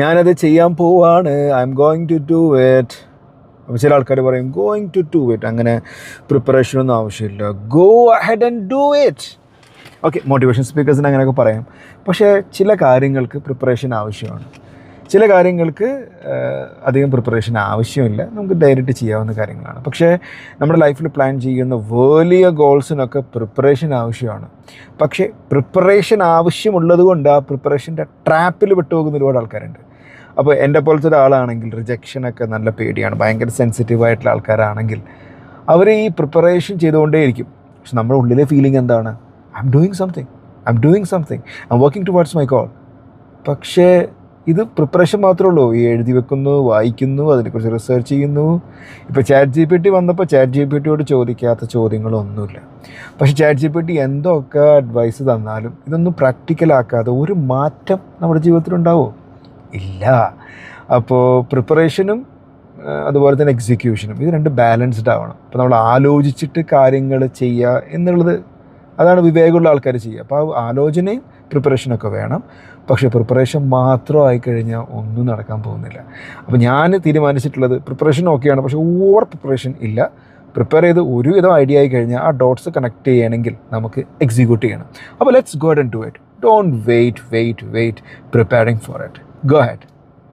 ഞാനത് ചെയ്യാൻ പോവാണ്, I am going to do it. അപ്പോൾ ചില ആൾക്കാർ പറയും ഗോയിങ് ടു ഡു ഇറ്റ്, അങ്ങനെ പ്രിപ്പറേഷനൊന്നും ആവശ്യമില്ല, go ahead and do it. Okay, motivation സ്പീക്കേഴ്സിന് അങ്ങനെയൊക്കെ പറയാം. പക്ഷേ ചില കാര്യങ്ങൾക്ക് പ്രിപ്പറേഷൻ ആവശ്യമാണ്, ചില കാര്യങ്ങൾക്ക് അധികം പ്രിപ്പറേഷൻ ആവശ്യമില്ല, നമുക്ക് ഡയറക്റ്റ് ചെയ്യാവുന്ന കാര്യങ്ങളാണ്. പക്ഷേ നമ്മുടെ ലൈഫിൽ പ്ലാൻ ചെയ്യുന്ന വലിയ ഗോൾസിനൊക്കെ പ്രിപ്പറേഷൻ ആവശ്യമാണ്. പക്ഷേ പ്രിപ്പറേഷൻ ആവശ്യമുള്ളത് കൊണ്ട് ആ പ്രിപ്പറേഷൻ്റെ ട്രാപ്പിൽ വിട്ടുപോകുന്ന ഒരുപാട് ആൾക്കാരുണ്ട്. അപ്പോൾ എൻ്റെ പോലത്തെ ഒരാളാണെങ്കിൽ റിജക്ഷനൊക്കെ നല്ല പേടിയാണ്, ഭയങ്കര സെൻസിറ്റീവായിട്ടുള്ള ആൾക്കാരാണെങ്കിൽ അവർ ഈ പ്രിപ്പറേഷൻ ചെയ്തുകൊണ്ടേയിരിക്കും. പക്ഷെ നമ്മുടെ ഉള്ളിലെ ഫീലിംഗ് എന്താണ്? I am doing something, I am doing something, I am working towards my goal. പക്ഷേ ഇത് പ്രിപ്പറേഷൻ മാത്രമേ ഉള്ളൂ. ഈ എഴുതി വെക്കുന്നു, വായിക്കുന്നു, അതിനെക്കുറിച്ച് റിസർച്ച് ചെയ്യുന്നു. ഇപ്പോൾ ChatGPT വന്നപ്പോൾ ChatGPTയോട് ചോദിക്കാത്ത ചോദ്യങ്ങളൊന്നുമില്ല. പക്ഷേ ChatGPT എന്തൊക്കെ അഡ്വൈസ് തന്നാലും ഇതൊന്നും പ്രാക്ടിക്കലാക്കാതെ ഒരു മാറ്റം നമ്മുടെ ജീവിതത്തിലുണ്ടാവുമോ? ഇല്ല. അപ്പോൾ പ്രിപ്പറേഷനും അതുപോലെ തന്നെ എക്സിക്യൂഷനും ഇത് രണ്ട് ബാലൻസ്ഡ് ആവണം. അപ്പോൾ നമ്മൾ ആലോചിച്ചിട്ട് കാര്യങ്ങൾ ചെയ്യുക എന്നുള്ളത്, അതാണ് വിവേകമുള്ള ആൾക്കാർ ചെയ്യുക. അപ്പോൾ ആ ആലോചനയും പ്രിപ്പറേഷനൊക്കെ വേണം. പക്ഷേ പ്രിപ്പറേഷൻ മാത്രം ആയിക്കഴിഞ്ഞാൽ ഒന്നും നടക്കാൻ പോകുന്നില്ല. അപ്പോൾ ഞാൻ തീരുമാനിച്ചിട്ടുള്ളത് പ്രിപ്പറേഷൻ ഓക്കെയാണ്, പക്ഷേ ഓവർ പ്രിപ്പറേഷൻ ഇല്ല. പ്രിപ്പയർ ചെയ്ത് ഒരുവിധം ഐഡിയ ആയി കഴിഞ്ഞാൽ ആ ഡോട്ട്സ് കണക്ട് ചെയ്യണമെങ്കിൽ നമുക്ക് എക്സിക്യൂട്ട് ചെയ്യണം. അപ്പോൾ let's go and do it. Don't wait preparing for it. Go ahead.